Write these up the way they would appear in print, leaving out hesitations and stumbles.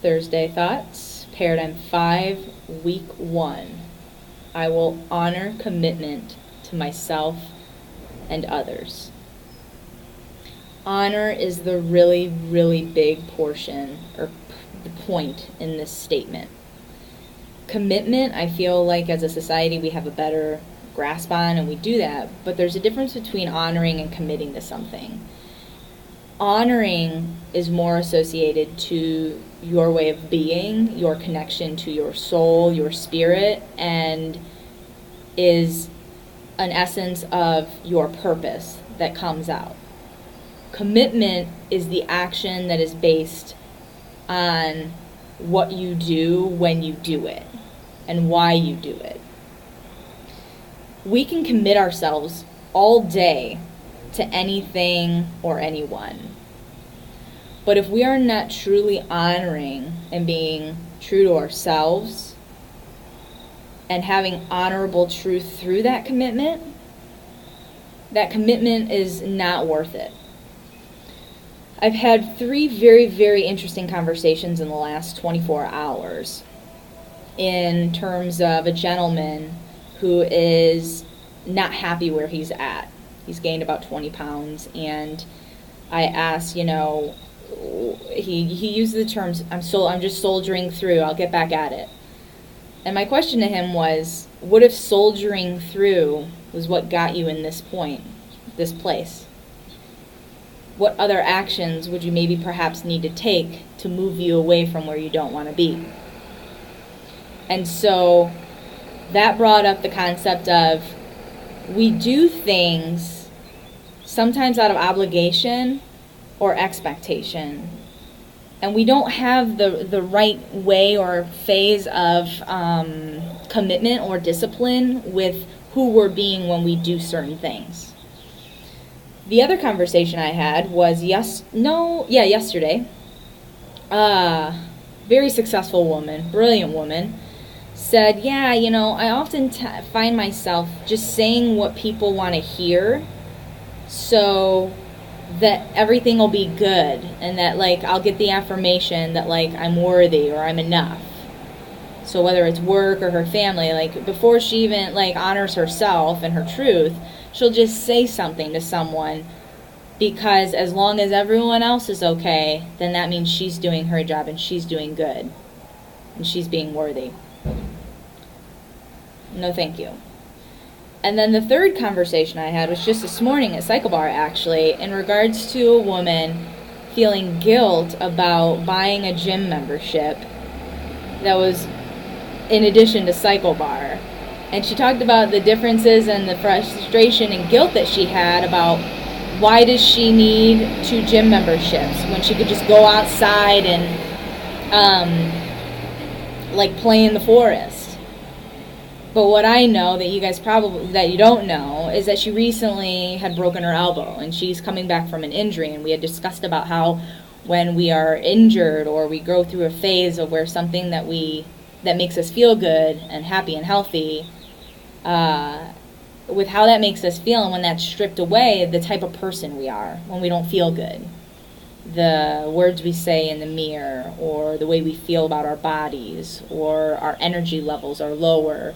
Thursday Thoughts, Paradigm 5, Week 1. I will honor commitment to myself and others. Honor is the really, really big portion, or the point in this statement. Commitment, I feel like as a society we have a better grasp on, and we do that, but there's a difference between honoring and committing to something. Honoring is more associated to your way of being, your connection to your soul, your spirit, and is an essence of your purpose that comes out. Commitment is the action that is based on what you do when you do it and why you do it. We can commit ourselves all day to anything or anyone. But if we are not truly honoring and being true to ourselves and having honorable truth through that commitment is not worth it. I've had 3 very, very interesting conversations in the last 24 hours in terms of a gentleman who is not happy where he's at. He's gained about 20 pounds, and I asked, he used the terms, I'm just soldiering through, I'll get back at it. And my question to him was, what if soldiering through was what got you in this place? What other actions would you maybe perhaps need to take to move you away from where you don't want to be? And so that brought up the concept of we do things sometimes out of obligation or expectation, and we don't have the right way or phase of commitment or discipline with who we're being when we do certain things. The other conversation I had was yesterday. Very successful woman, brilliant woman, said, I often find myself just saying what people want to hear so that everything will be good, and that I'll get the affirmation that I'm worthy or I'm enough. So whether it's work or her family, before she even honors herself and her truth, she'll just say something to someone, because as long as everyone else is okay, then that means she's doing her job and she's doing good and she's being worthy. No thank you. And then the third conversation I had was just this morning at Cycle Bar, actually, in regards to a woman feeling guilt about buying a gym membership that was in addition to Cycle Bar. And she talked about the differences and the frustration and guilt that she had about why does she need 2 gym memberships when she could just go outside and play in the forest. But what I know that you don't know is that she recently had broken her elbow, and she's coming back from an injury, and we had discussed about how when we are injured or we go through a phase of where something that makes us feel good and happy and healthy, with how that makes us feel, and when that's stripped away, the type of person we are when we don't feel good. The words we say in the mirror, or the way we feel about our bodies, or our energy levels are lower,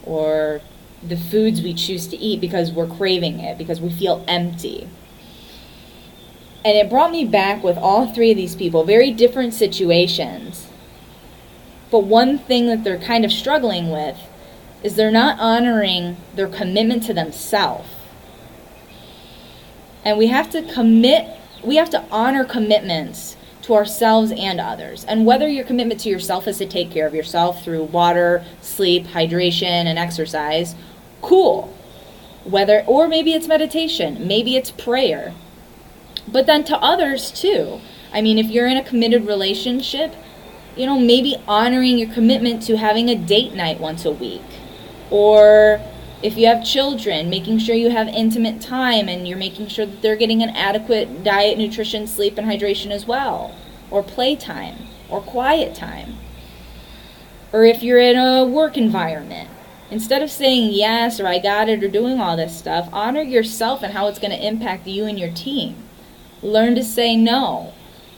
or the foods we choose to eat because we're craving it, because we feel empty. And it brought me back with all 3 of these people, very different situations. But one thing that they're kind of struggling with is they're not honoring their commitment to themselves. And we have to honor commitments to ourselves and others. And whether your commitment to yourself is to take care of yourself through water, sleep, hydration, and exercise, cool. Or maybe it's meditation, maybe it's prayer. But then to others too. I mean, if you're in a committed relationship, maybe honoring your commitment to having a date night once a week. Or if you have children, making sure you have intimate time and you're making sure that they're getting an adequate diet, nutrition, sleep, and hydration as well. Or playtime, or quiet time. Or if you're in a work environment, instead of saying yes or I got it or doing all this stuff, honor yourself and how it's going to impact you and your team. Learn to say no.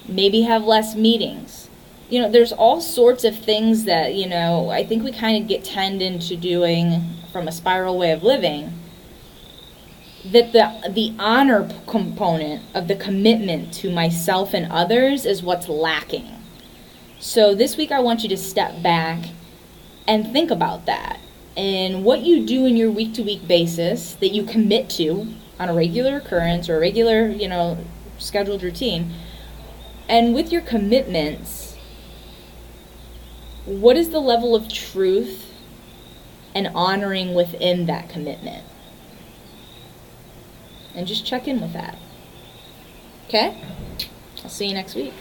Maybe have less meetings. there's all sorts of things that, I think we kind of tend into doing from a spiral way of living, that the honor component of the commitment to myself and others is what's lacking. So this week I want you to step back and think about that. And what you do in your week-to-week basis that you commit to on a regular occurrence or a regular, scheduled routine. And with your commitments, what is the level of truth and honoring within that commitment? And just check in with that. Okay? I'll see you next week.